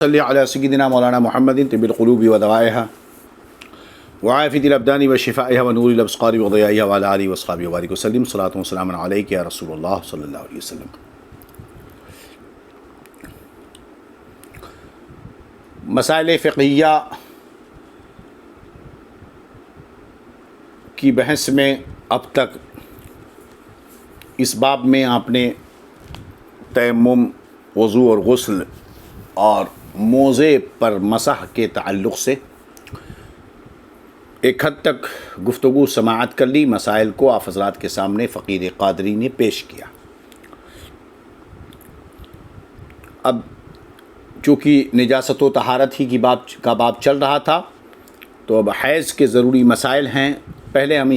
صلی علی سیدنا مولانا محمد طب القلوب ودوائها وعافیۃ الابدان وشفائها ونور الابصار وضیائها وعلی آلہ واصحابہ وبارک وسلم صلاۃ و سلام علیک یا رسول اللہ صلی اللہ علیہ وسلم۔ مسائل فقہیہ کی بحث میں اب تک اس باب میں آپ نے تیمم، وضو اور غسل اور موزے پر مسح کے تعلق سے ایک حد تک گفتگو سماعت کر لی۔ مسائل کو آپ حضرات کے سامنے فقیر قادری نے پیش کیا۔ اب چونکہ نجاست و طہارت ہی کا باب چل رہا تھا تو اب حیض کے ضروری مسائل ہیں۔ پہلے ہم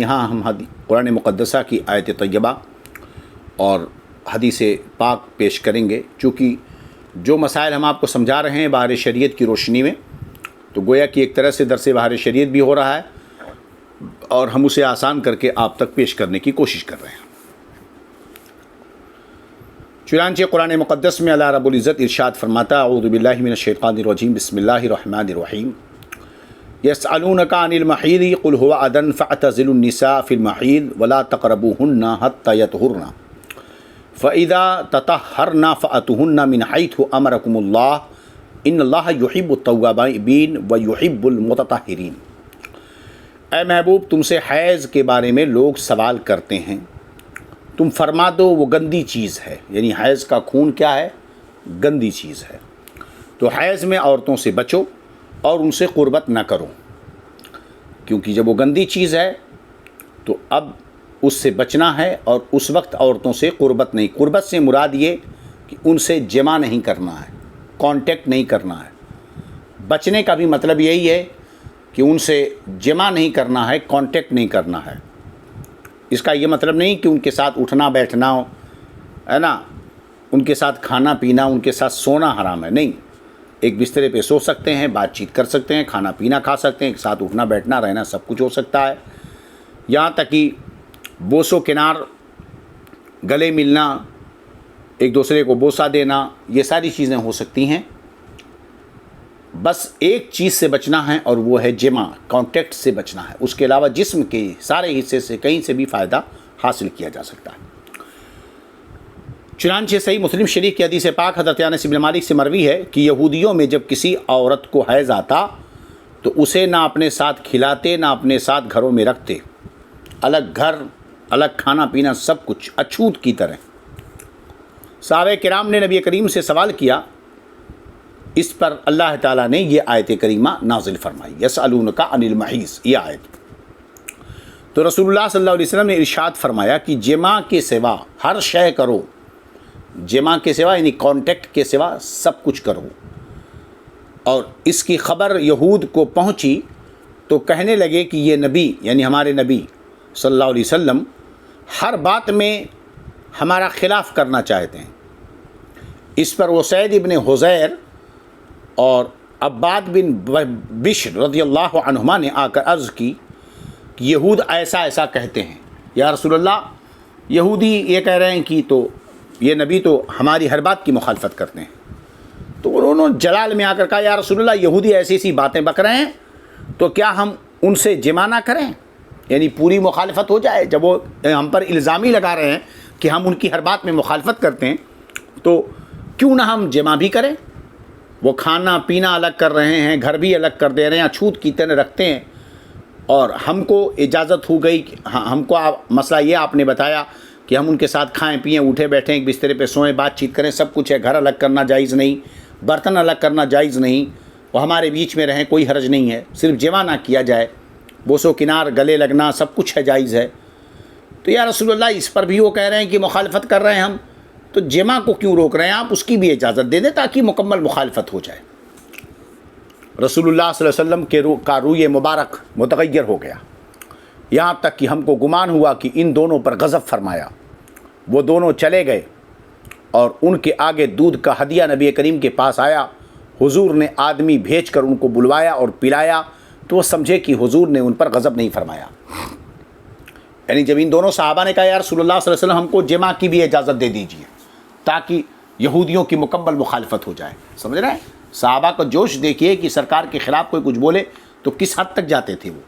قرآن مقدسہ کی آیت طیبہ اور حدیث پاک پیش کریں گے، چونکہ جو مسائل ہم آپ کو سمجھا رہے ہیں بہار شریعت کی روشنی میں، تو گویا کہ ایک طرح سے درس بہار شریعت بھی ہو رہا ہے اور ہم اسے آسان کر کے آپ تک پیش کرنے کی کوشش کر رہے ہیں۔ چنانچہ قرآن مقدس میں اللہ رب العزت ارشاد فرماتا، اعوذ باللہ من الشیطان الرجیم، بسم اللہ الرحمن الرحیم، یسألونک عن المحیض قل هو اذی فاعتزلوا النساء فی المحیض ولا تقربوہن حتی یطہرن فَإِذَا تَطَهَّرْنَا فَأْتُوهُنَّ مِنْ حَيْثُ أَمَرَكُمُ اللَّهُ إِنَّ اللَّهَ يُحِبُّ التَّوَّابِينَ وَيُحِبُّ الْمُتَطَهِّرِينَ۔ اے محبوب، تم سے حیض کے بارے میں لوگ سوال کرتے ہیں، تم فرما دو وہ گندی چیز ہے، یعنی حیض کا خون کیا ہے؟ گندی چیز ہے۔ تو حیض میں عورتوں سے بچو اور ان سے قربت نہ کرو، کیونکہ جب وہ گندی چیز ہے تو اب اس سے بچنا ہے، اور اس وقت عورتوں سے قربت نہیں۔ قربت سے مراد یہ کہ ان سے جمع نہیں کرنا ہے، کانٹیکٹ نہیں کرنا ہے۔ بچنے کا بھی مطلب یہی ہے کہ ان سے جمع نہیں کرنا ہے، کانٹیکٹ نہیں کرنا ہے۔ اس کا یہ مطلب نہیں کہ ان کے ساتھ اٹھنا بیٹھنا ہے نا، ان کے ساتھ کھانا پینا، ان کے ساتھ سونا حرام ہے، نہیں۔ ایک بسترے پہ سو سکتے ہیں، بات چیت کر سکتے ہیں، کھانا پینا کھا سکتے ہیں، ایک ساتھ اٹھنا بیٹھنا رہنا سب کچھ ہو سکتا ہے، یہاں تک کہ بوس و کنار، گلے ملنا، ایک دوسرے کو بوسہ دینا، یہ ساری چیزیں ہو سکتی ہیں۔ بس ایک چیز سے بچنا ہے اور وہ ہے جمع، کانٹیکٹ سے بچنا ہے۔ اس کے علاوہ جسم کے سارے حصے سے کہیں سے بھی فائدہ حاصل کیا جا سکتا ہے۔ چنانچہ صحیح مسلم شریف کی حدیث پاک حضرت انس بن مالک سے مروی ہے کہ یہودیوں میں جب کسی عورت کو حیض آتا تو اسے نہ اپنے ساتھ کھلاتے نہ اپنے ساتھ گھروں میں رکھتے، الگ گھر، الگ کھانا پینا، سب کچھ اچھوت کی طرح۔ صحابہ کرام نے نبی کریم سے سوال کیا، اس پر اللہ تعالیٰ نے یہ آیت کریمہ نازل فرمائی، یسألونک عن المحیض، یہ آیت۔ تو رسول اللہ صلی اللہ علیہ وسلم نے ارشاد فرمایا کہ جمع کے سوا ہر شے کرو، جمع کے سوا یعنی کانٹیکٹ کے سوا سب کچھ کرو۔ اور اس کی خبر یہود کو پہنچی تو کہنے لگے کہ یہ نبی یعنی ہمارے نبی صلی اللہ علیہ وسلم ہر بات میں ہمارا خلاف کرنا چاہتے ہیں۔ اس پر اسید ابن حضیر اور عباد بن بشر رضی اللہ عنہما نے آ کر عرض کی کہ یہود ایسا ایسا کہتے ہیں، یا رسول اللہ یہودی یہ کہہ رہے ہیں کہ تو یہ نبی تو ہماری ہر بات کی مخالفت کرتے ہیں۔ تو انہوں نے جلال میں آ کر کہا، یا رسول اللہ یہودی ایسی ایسی باتیں بک رہے ہیں تو کیا ہم ان سے جمع نہ کریں؟ یعنی پوری مخالفت ہو جائے۔ جب وہ ہم پر الزامی لگا رہے ہیں کہ ہم ان کی ہر بات میں مخالفت کرتے ہیں تو کیوں نہ ہم جمع بھی کریں؟ وہ کھانا پینا الگ کر رہے ہیں، گھر بھی الگ کر دے رہے ہیں، اچھوت کی طرح رکھتے ہیں، اور ہم کو اجازت ہو گئی، ہم کو مسئلہ یہ آپ نے بتایا کہ ہم ان کے ساتھ کھائیں پئیں، اٹھے بیٹھیں، ایک بسترے پہ سوئیں، بات چیت کریں، سب کچھ ہے، گھر الگ کرنا جائز نہیں، برتن الگ کرنا جائز نہیں، وہ ہمارے بیچ میں رہیں، کوئی حرج نہیں ہے، صرف جمع نہ کیا جائے، بوس و کنار، گلے لگنا، سب کچھ ہے، جائز ہے۔ تو یا رسول اللہ اس پر بھی وہ کہہ رہے ہیں کہ مخالفت کر رہے ہیں ہم، تو جمع کو کیوں روک رہے ہیں؟ آپ اس کی بھی اجازت دے دیں تاکہ مکمل مخالفت ہو جائے۔ رسول اللہ صلی اللہ علیہ وسلم کا روی مبارک متغیر ہو گیا، یہاں تک کہ ہم کو گمان ہوا کہ ان دونوں پر غضب فرمایا۔ وہ دونوں چلے گئے اور ان کے آگے دودھ کا ہدیہ نبی کریم کے پاس آیا۔ حضور نے آدمی بھیج کر ان کو بلوایا اور پلایا تو وہ سمجھے کہ حضور نے ان پر غضب نہیں فرمایا۔ یعنی جب ان دونوں صحابہ نے کہا یا رسول اللہ صلی اللہ علیہ وسلم ہم کو جمع کی بھی اجازت دے دیجیے تاکہ یہودیوں کی مکمل مخالفت ہو جائے، سمجھ رہے ہیں؟ صحابہ کا جوش دیکھیے کہ سرکار کے خلاف کوئی کچھ بولے تو کس حد تک جاتے تھے وہ.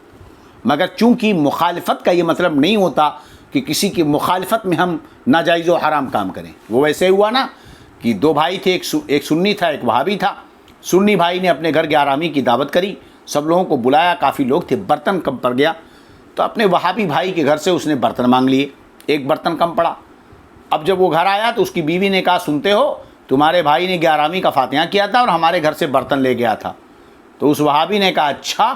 مگر چونکہ مخالفت کا یہ مطلب نہیں ہوتا کہ کسی کی مخالفت میں ہم ناجائز و حرام کام کریں. وہ ویسے ہوا نا کہ دو بھائی تھے, ایک سنی تھا ایک وہابی تھا. سنی بھائی نے اپنے گھر 11ویں کی دعوت کری, سب لوگوں کو بلایا, کافی لوگ تھے, برتن کم پڑ گیا تو اپنے وہابی بھائی کے گھر سے اس نے برتن مانگ لیے, ایک برتن کم پڑا. اب جب وہ گھر آیا تو اس کی بیوی نے کہا سنتے ہو تمہارے بھائی نے 11ویں کا فاتحہ کیا تھا اور ہمارے گھر سے برتن لے گیا تھا. تو اس وہابی نے کہا اچھا,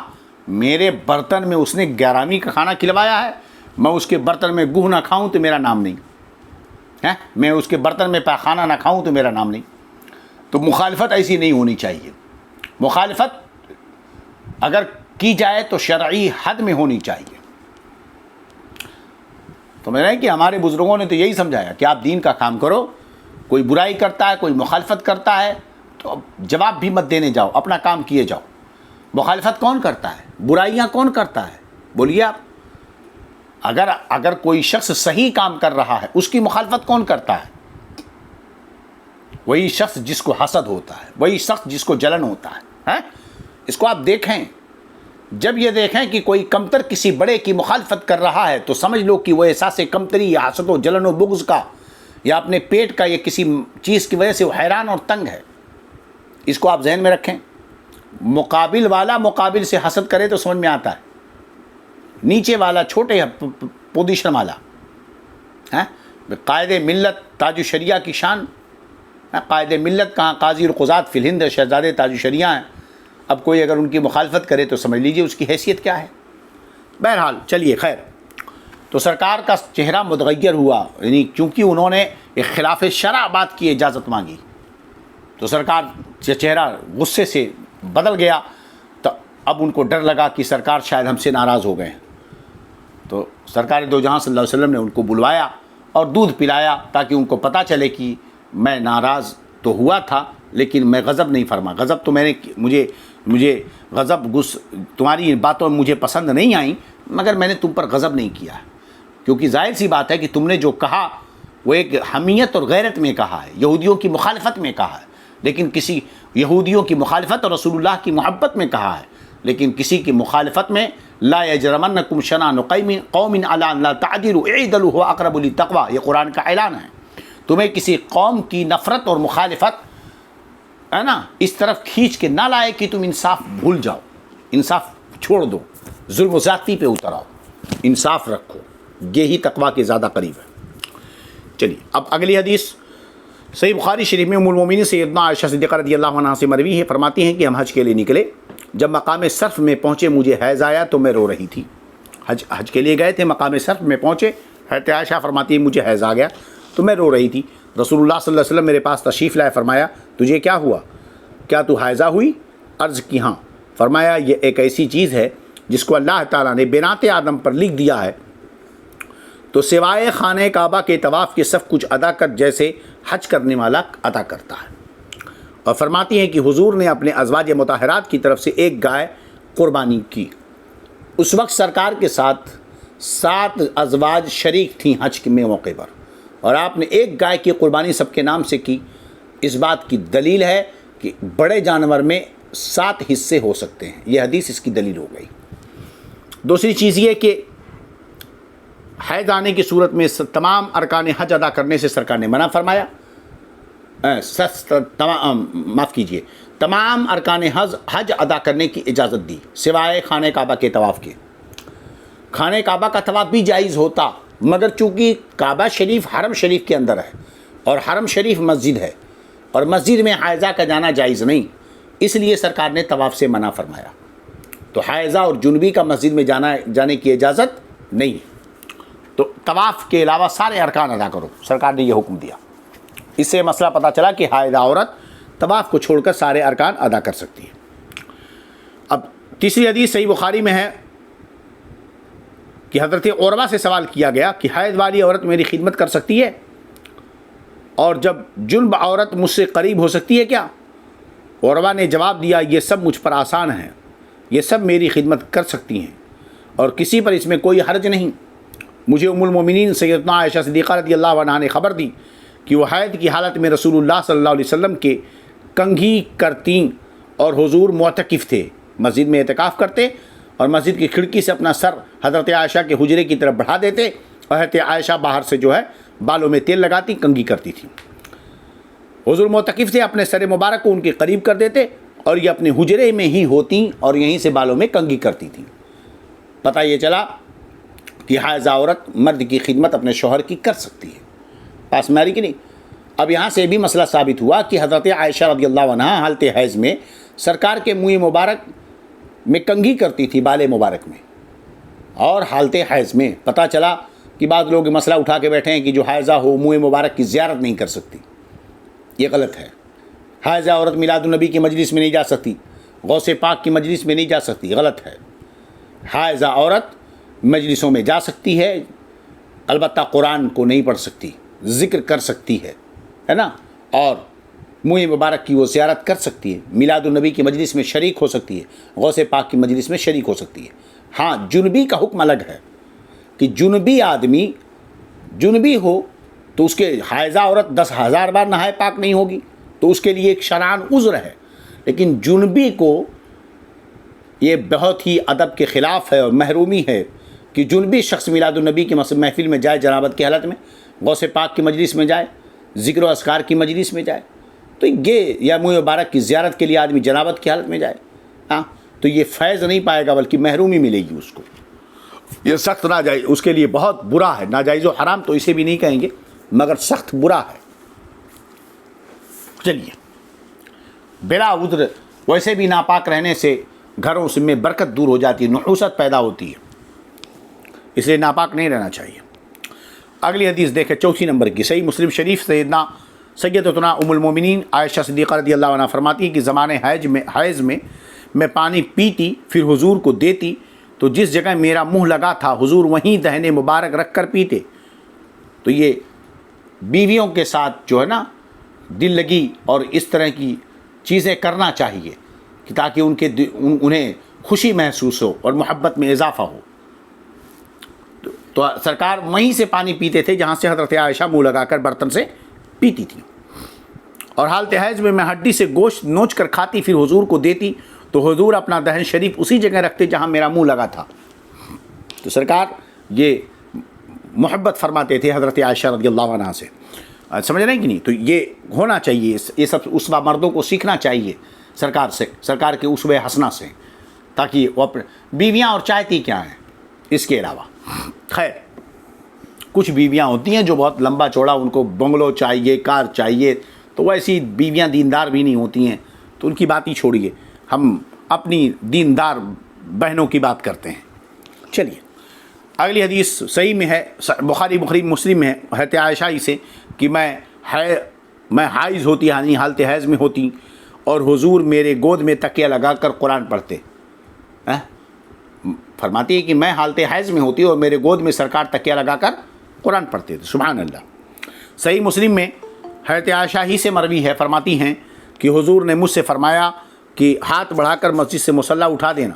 میرے برتن میں اس نے 11ویں کا کھانا کھلوایا ہے, میں اس کے برتن میں گوہ نہ کھاؤں تو میرا نام نہیں ہے, میں اس کے برتن میں پاخانہ نہ کھاؤں تو میرا نام نہیں. تو مخالفت ایسی نہیں ہونی چاہیے. مخالفت اگر کی جائے تو شرعی حد میں ہونی چاہیے. تو میں نے کہ ہمارے بزرگوں نے تو یہی سمجھایا کہ آپ دین کا کام کرو, کوئی برائی کرتا ہے کوئی مخالفت کرتا ہے تو جواب بھی مت دینے جاؤ, اپنا کام کیے جاؤ. مخالفت کون کرتا ہے, برائیاں کون کرتا ہے, بولیے آپ. اگر کوئی شخص صحیح کام کر رہا ہے اس کی مخالفت کون کرتا ہے؟ وہی شخص جس کو حسد ہوتا ہے, وہی شخص جس کو جلن ہوتا ہے. اس کو آپ دیکھیں, جب یہ دیکھیں کہ کوئی کمتر کسی بڑے کی مخالفت کر رہا ہے تو سمجھ لو کہ وہ احساس کمتری یا حسد و جلن و بغض کا یا اپنے پیٹ کا یا کسی چیز کی وجہ سے وہ حیران اور تنگ ہے. اس کو آپ ذہن میں رکھیں. مقابل والا مقابل سے حسد کرے تو سمجھ میں آتا ہے, نیچے والا چھوٹے پوزیشن والا قائد ملت تاج الشریعہ کی شان. قائد ملت کہاں, قاضی القضات فی الہند شہزادے تاج الشریعہ ہیں. اب کوئی اگر ان کی مخالفت کرے تو سمجھ لیجئے اس کی حیثیت کیا ہے. بہرحال چلیے خیر. تو سرکار کا چہرہ متغیر ہوا, یعنی چونکہ انہوں نے ایک خلاف شرع بات کی اجازت مانگی تو سرکار کا چہرہ غصے سے بدل گیا. تو اب ان کو ڈر لگا کہ سرکار شاید ہم سے ناراض ہو گئے ہیں. تو سرکار دو جہاں صلی اللہ علیہ وسلم نے ان کو بلوایا اور دودھ پلایا تاکہ ان کو پتہ چلے کہ میں ناراض تو ہوا تھا لیکن میں غضب نہیں فرما. غضب تو میں نے مجھے غضب تمہاری باتوں مجھے پسند نہیں آئیں مگر میں نے تم پر غضب نہیں کیا ہے, کیونکہ ظاہر سی بات ہے کہ تم نے جو کہا وہ ایک حمیت اور غیرت میں کہا ہے, یہودیوں کی مخالفت میں کہا ہے. لیکن کسی یہودیوں کی مخالفت اور رسول اللہ کی محبت میں کہا ہے, لیکن کسی کی مخالفت میں لا یجرمنکم شنآن قوم علی ان لا تعدلوا اعدلوا هو اقرب للتقوی, یہ قرآن کا اعلان ہے. تمہیں کسی قوم کی نفرت اور مخالفت ہے نا اس طرف کھینچ کے نہ لائے کہ تم انصاف بھول جاؤ, انصاف چھوڑ دو, ظلم و زیادتی پہ اتر آؤ, انصاف رکھو, یہی تقوی کے زیادہ قریب ہے. چلیے اب اگلی حدیث صحیح بخاری شریف میں ام المومنین سیدنا عائشہ صدیقہ رضی اللہ عنہا سے مروی ہے. فرماتی ہیں کہ ہم حج کے لیے نکلے, جب مقام صرف میں پہنچے مجھے حیض آیا تو میں رو رہی تھی. حج کے لیے گئے تھے, مقام صرف میں پہنچے, حضرت عائشہ فرماتی ہے مجھے حیض آ گیا تو میں رو رہی تھی. رسول اللہ صلی اللہ علیہ وسلم میرے پاس تشریف لائے, فرمایا تجھے کیا ہوا, کیا تو حیضہ ہوئی؟ عرض کی ہاں. فرمایا یہ ایک ایسی چیز ہے جس کو اللہ تعالیٰ نے بنات آدم پر لکھ دیا ہے, تو سوائے خانہ کعبہ کے طواف کے سب کچھ ادا کر جیسے حج کرنے والا ادا کرتا ہے. اور فرماتی ہیں کہ حضور نے اپنے ازواج مطہرات کی طرف سے ایک گائے قربانی کی. اس وقت سرکار کے ساتھ 7 ازواج شریک تھیں حج کے موقع پر, اور آپ نے ایک گائے کی قربانی سب کے نام سے کی. اس بات کی دلیل ہے کہ بڑے جانور میں 7 حصے ہو سکتے ہیں, یہ حدیث اس کی دلیل ہو گئی. دوسری چیز یہ کہ حیض آنے کی صورت میں تمام ارکان حج ادا کرنے سے سرکار نے منع فرمایا. معاف کیجئے, تمام ارکان حج ادا کرنے کی اجازت دی سوائے خانہ کعبہ کے طواف کے. خانہ کعبہ کا طواف بھی جائز ہوتا مگر چونکہ کعبہ شریف حرم شریف کے اندر ہے اور حرم شریف مسجد ہے اور مسجد میں حائضہ کا جانا جائز نہیں, اس لیے سرکار نے طواف سے منع فرمایا. تو حائضہ اور جنبی کا مسجد میں جانے کی اجازت نہیں, تو طواف کے علاوہ سارے ارکان ادا کرو, سرکار نے یہ حکم دیا. اس سے مسئلہ پتہ چلا کہ حائضہ عورت طواف کو چھوڑ کر سارے ارکان ادا کر سکتی ہے. اب تیسری حدیث صحیح بخاری میں ہے کہ حضرت عروہ سے سوال کیا گیا کہ حیض والی عورت میری خدمت کر سکتی ہے, اور جب جنب عورت مجھ سے قریب ہو سکتی ہے کیا؟ عروہ نے جواب دیا یہ سب مجھ پر آسان ہے, یہ سب میری خدمت کر سکتی ہیں اور کسی پر اس میں کوئی حرج نہیں. مجھے ام المومنین سیدنا عائشہ صدیقہ رضی اللہ عنہا نے خبر دی کہ وہ حیض کی حالت میں رسول اللہ صلی اللہ علیہ وسلم کے کنگھی کرتیں اور حضور معتکف تھے، مسجد میں اعتکاف کرتے اور مسجد کی کھڑکی سے اپنا سر حضرت عائشہ کے حجرے کی طرف بڑھا دیتے اور حضرت عائشہ باہر سے جو ہے بالوں میں تیل لگاتی، کنگھی کرتی تھی۔ حضور معتکف تھے، اپنے سر مبارک کو ان کے قریب کر دیتے اور یہ اپنے حجرے میں ہی ہوتی اور یہیں سے بالوں میں کنگھی کرتی تھیں۔ پتہ یہ چلا کہ حائضہ عورت مرد کی خدمت اپنے شوہر کی کر سکتی ہے، پاس میں آ رہی کہ نہیں؟ اب یہاں سے بھی مسئلہ ثابت ہوا کہ حضرت عائشہ رضی اللہ عنہ حالت حیض میں سرکار کے منہ مبارک میں کنگھی کرتی تھی، بال مبارک میں، اور حالت حیض میں پتہ چلا کہ بعض لوگ مسئلہ اٹھا کے بیٹھے ہیں کہ جو حائضہ ہو منہ مبارک کی زیارت نہیں کر سکتی، یہ غلط ہے۔ حائضہ عورت میلاد النبی کی مجلس میں نہیں جا سکتی، غوث پاک کی مجلس میں نہیں جا سکتی، غلط ہے۔ حائضہ عورت مجلسوں میں جا سکتی ہے، البتہ قرآن کو نہیں پڑھ سکتی، ذکر کر سکتی ہے نا، اور منہ مبارک کی وہ زیارت کر سکتی ہے، میلاد النبی کی مجلس میں شریک ہو سکتی ہے، غوث پاک کی مجلس میں شریک ہو سکتی ہے۔ ہاں، جنبی کا حکم الگ ہے کہ جنبی آدمی جنبی ہو تو اس کے حائضہ عورت 10,000 بار نہائے پاک نہیں ہوگی، تو اس کے لیے ایک شرعاً عذر ہے، لیکن جنبی کو یہ بہت ہی ادب کے خلاف ہے اور محرومی ہے کہ جنبی شخص میلاد النبی کی محفل میں جائے جنابت کی حالت میں، غوث پاک کی مجلس میں جائے، ذکر و اذکار کی مجلس میں جائے، تو یہ یا منہ مبارک کی زیارت کے لیے آدمی جنابت کی حالت میں جائے، ہاں تو یہ فیض نہیں پائے گا بلکہ محرومی ملے گی اس کو۔ یہ سخت ناجائز، اس کے لیے بہت برا ہے، ناجائز و حرام تو اسے بھی نہیں کہیں گے مگر سخت برا ہے۔ چلیے، بلا عذر ویسے بھی ناپاک رہنے سے گھروں میں برکت دور ہو جاتی ہے، نحوست پیدا ہوتی ہے، اس لیے ناپاک نہیں رہنا چاہیے۔ اگلی حدیث دیکھیں، 34 نمبر کی، صحیح مسلم شریف سے سیدتنا ام المومنین عائشہ صدیقہ رضی اللہ عنہ فرماتی ہیں کہ زمانے حیض میں پانی پیتی، پھر حضور کو دیتی تو جس جگہ میرا منہ لگا تھا حضور وہیں دہنے مبارک رکھ کر پیتے۔ تو یہ بیویوں کے ساتھ جو ہے نا دل لگی اور اس طرح کی چیزیں کرنا چاہیے کہ تاکہ انہیں خوشی محسوس ہو اور محبت میں اضافہ ہو۔ تو سرکار وہیں سے پانی پیتے تھے جہاں سے حضرت عائشہ منہ لگا کر برتن سے پیتی تھی، اور حالت حیض میں ہڈی سے گوشت نوچ کر کھاتی، پھر حضور کو دیتی تو حضور اپنا دہن شریف اسی جگہ رکھتے جہاں میرا منہ لگا تھا۔ تو سرکار یہ محبت فرماتے تھے حضرت عائشہ رضی اللہ عنہ سے، سمجھ رہے ہیں کہ نہیں؟ تو یہ ہونا چاہیے، یہ سب اسوہ مردوں کو سیکھنا چاہیے سرکار سے، سرکار کے اسوہ حسنہ سے، تاکہ وہ اپنے بیویاں اور چاہتی کیا ہیں اس کے علاوہ۔ خیر، کچھ بیویاں ہوتی ہیں جو بہت لمبا چوڑا ان کو بنگلو چاہیے، کار چاہیے، تو ویسی بیویاں دیندار بھی نہیں ہوتی ہیں، تو ان کی بات ہی چھوڑیے، ہم اپنی دیندار بہنوں کی بات کرتے ہیں۔ چلیے، اگلی حدیث صحیح میں ہے، بخاری مسلم میں ہے، حضرت عائشہ ہی سے کہ میں حائض ہوتی، یعنی حالت حیض میں ہوتی، اور حضور میرے گود میں تکیہ لگا کر قرآن پڑھتے۔ فرماتی ہے کہ میں حالت حیض میں ہوتی اور میرے گود میں سرکار تکیہ لگا کر قرآن پڑھتے تھے۔ سبحان اللہ۔ صحیح مسلم میں حضرت عائشہ ہی سے مروی ہے، فرماتی ہیں کہ حضور نے مجھ سے فرمایا کہ ہاتھ بڑھا کر مسجد سے مصلی اٹھا دینا۔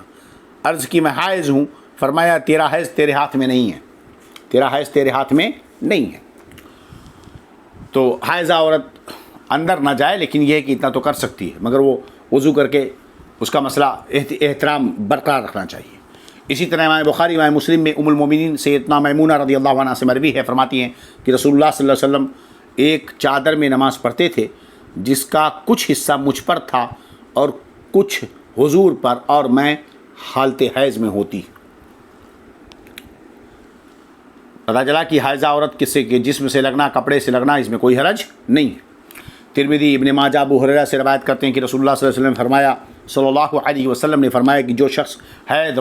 عرض کی میں حائض ہوں، فرمایا تیرا حیض تیرے ہاتھ میں نہیں ہے، تیرا حیض تیرے ہاتھ میں نہیں ہے۔ تو حائضہ عورت اندر نہ جائے، لیکن یہ ہے کہ اتنا تو کر سکتی ہے، مگر وہ وضو کر کے اس کا مسئلہ احترام برقرار رکھنا چاہیے۔ اسی طرح امام بخاری امام مسلم میں ام المومنین سیدنا میمونہ رضی اللہ عنہ سے مروی ہے، فرماتی ہیں کہ رسول اللہ صلی اللہ علیہ وسلم ایک چادر میں نماز پڑھتے تھے جس کا کچھ حصہ مجھ پر تھا اور کچھ حضور پر، اور میں حالت حیض میں ہوتی۔ پتہ چلا کہ حائضہ عورت کس سے کہ جسم سے لگنا، کپڑے سے لگنا، اس میں کوئی حرج نہیں ہے۔ ترمذی، ابن ماجہ، ابو ہریرہ سے روایت کرتے ہیں کہ رسول اللہ صلی اللہ علیہ وسلم صلی اللہ علیہ وسلم نے فرمایا کہ جو شخص حیض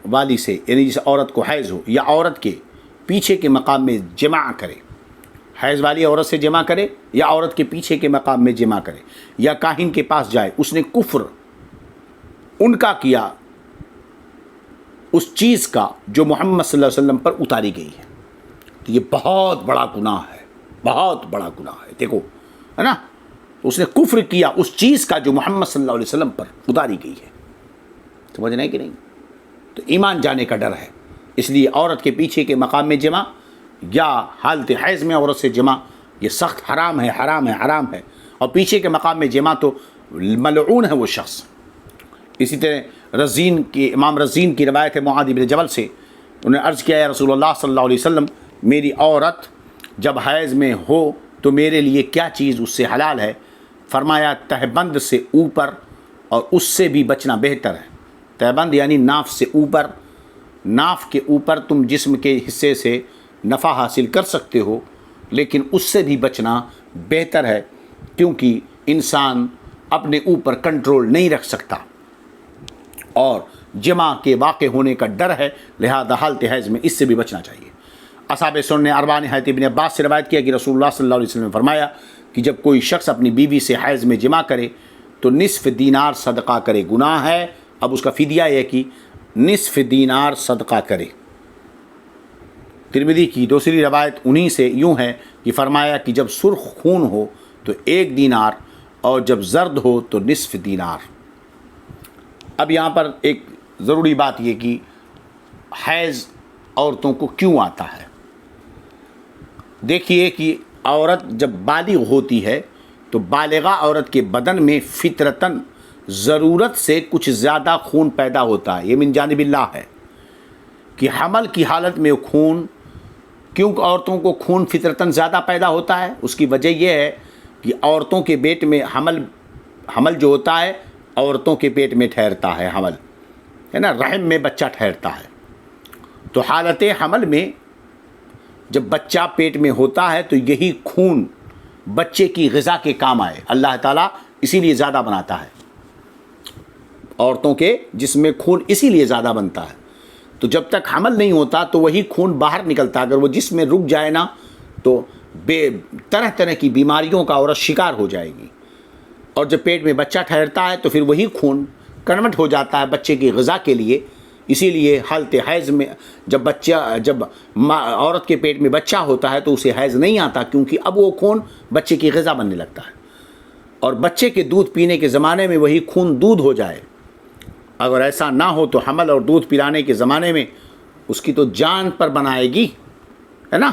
والی سے یعنی جس عورت کو حیض ہو یا عورت کے پیچھے کے مقام میں جمع کرے، حیض والی عورت سے جمع کرے یا عورت کے پیچھے کے مقام میں جمع کرے یا کاہن کے پاس جائے، اس نے کفر ان کا کیا اس چیز کا جو محمد صلی اللہ علیہ وسلم پر اتاری گئی ہے۔ تو یہ بہت بڑا گناہ ہے، بہت بڑا گناہ ہے، دیکھو ہے نا، اس نے کفر کیا اس چیز کا جو محمد صلی اللہ علیہ وسلم پر اتاری گئی ہے۔ سمجھ رہے کہ نہیں؟ تو ایمان جانے کا ڈر ہے، اس لیے عورت کے پیچھے کے مقام میں جمع یا حالت حیض میں عورت سے جمع یہ سخت حرام ہے، حرام ہے، حرام ہے، اور پیچھے کے مقام میں جمع تو ملعون ہے وہ شخص۔ اسی طرح امام رزین کی روایت ہے معاذ بن جبل سے، انہوں نے عرض کیا یا رسول اللہ صلی اللہ علیہ وسلم، میری عورت جب حیض میں ہو تو میرے لیے کیا چیز اس سے حلال ہے؟ فرمایا تہبند سے اوپر اور اس سے بھی بچنا بہتر ہے۔ تہبند یعنی ناف سے اوپر، ناف کے اوپر تم جسم کے حصے سے نفع حاصل کر سکتے ہو، لیکن اس سے بھی بچنا بہتر ہے، کیونکہ انسان اپنے اوپر کنٹرول نہیں رکھ سکتا اور جمع کے واقع ہونے کا ڈر ہے، لہذا حالت حیض میں اس سے بھی بچنا چاہیے۔ اصحاب سنن اربعہ نے حضرت ابن عباس سے روایت کیا کہ رسول اللہ صلی اللہ علیہ وسلم نے فرمایا کہ جب کوئی شخص اپنی بیوی سے حیض میں جمع کرے تو نصف دینار صدقہ کرے، گناہ ہے، اب اس کا فدیہ یہ کہ نصف دینار صدقہ کرے۔ ترمذی کی دوسری روایت انہی سے یوں ہے کہ فرمایا کہ جب سرخ خون ہو تو 1 دینار اور جب زرد ہو تو نصف دینار۔ اب یہاں پر ایک ضروری بات یہ کہ حیض عورتوں کو کیوں آتا ہے؟ دیکھیے کہ عورت جب بالغ ہوتی ہے تو بالغہ عورت کے بدن میں فطرتاً ضرورت سے کچھ زیادہ خون پیدا ہوتا ہے، یہ من جانب اللہ ہے کہ حمل کی حالت میں خون، کیوں عورتوں کو خون فطرتاً زیادہ پیدا ہوتا ہے؟ اس کی وجہ یہ ہے کہ عورتوں کے پیٹ میں حمل جو ہوتا ہے، عورتوں کے پیٹ میں ٹھہرتا ہے، حمل ہے نا، رحم میں بچہ ٹھہرتا ہے، تو حالت حمل میں جب بچہ پیٹ میں ہوتا ہے تو یہی خون بچے کی غذا کے کام آئے، اللہ تعالیٰ اسی لیے زیادہ بناتا ہے، عورتوں کے جسم میں خون اسی لیے زیادہ بنتا ہے۔ تو جب تک حمل نہیں ہوتا تو وہی خون باہر نکلتا ہے، اگر وہ جسم میں رک جائے نا تو طرح طرح کی بیماریوں کا عورت شکار ہو جائے گی، اور جب پیٹ میں بچہ ٹھہرتا ہے تو پھر وہی خون کنورٹ ہو جاتا ہے بچے کی غذا کے لیے۔ اسی لیے حالت حیض میں جب عورت کے پیٹ میں بچہ ہوتا ہے تو اسے حیض نہیں آتا، کیونکہ اب وہ خون بچے کی غذا بننے لگتا ہے، اور بچے کے دودھ پینے کے زمانے میں وہی خون دودھ ہو جائے۔ اگر ایسا نہ ہو تو حمل اور دودھ پلانے کے زمانے میں اس کی تو جان پر بنائے گی، ہے نا۔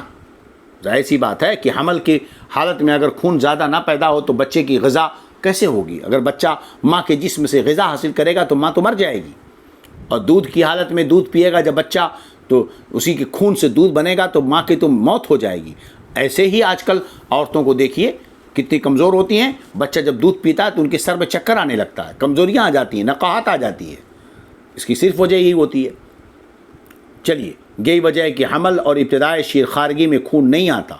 ظاہر سی بات ہے کہ حمل کی حالت میں اگر خون زیادہ نہ پیدا ہو تو بچے کی غذا کیسے ہوگی؟ اگر بچہ ماں کے جسم سے غذا حاصل کرے گا تو ماں تو مر جائے گی، اور دودھ کی حالت میں دودھ پیے گا جب بچہ تو اسی کے خون سے دودھ بنے گا تو ماں کی تو موت ہو جائے گی۔ ایسے ہی آج کل عورتوں کو دیکھیے کتنی کمزور ہوتی ہیں، بچہ جب دودھ پیتا ہے تو ان کے سر میں چکر آنے لگتا ہے، کمزوریاں آ جاتی ہیں، نقاہت آ جاتی ہے، اس کی صرف وجہ یہی ہوتی ہے۔ چلیے، یہی وجہ ہے کہ حمل اور ابتدائی شیر خارگی میں خون نہیں آتا۔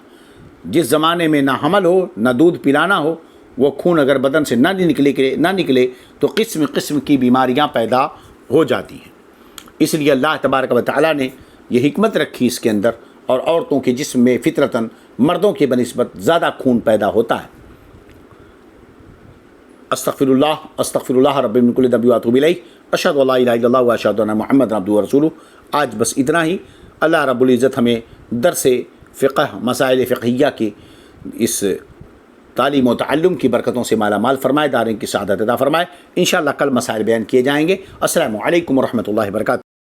جس زمانے میں نہ حمل ہو نہ دودھ پلانا ہو، وہ خون اگر بدن سے نہ نکلے تو قسم قسم کی بیماریاں پیدا ہو جاتی ہیں۔ اس لیے اللہ تبارک و تعالیٰ نے یہ حکمت رکھی اس کے اندر، اور عورتوں کے جسم میں فطرتاً مردوں کے بنسبت زیادہ خون پیدا ہوتا ہے۔ استغفر اللہ رب من کل ذنب واتوب الیہ، اشہد ان لا الہ الا اللہ واشہد ان محمد عبدہ ورسولہ۔ آج بس اتنا ہی۔ اللہ رب العزت ہمیں درس فقہ، مسائل فقہیہ کی اس تعلیم و تعلم کی برکتوں سے مالا مال فرمائے، دارین کی سعادت عطا فرمائے۔ انشاءاللہ کل مسائل بیان کیے جائیں گے۔ السلام علیکم ورحمۃ اللہ وبرکاتہ۔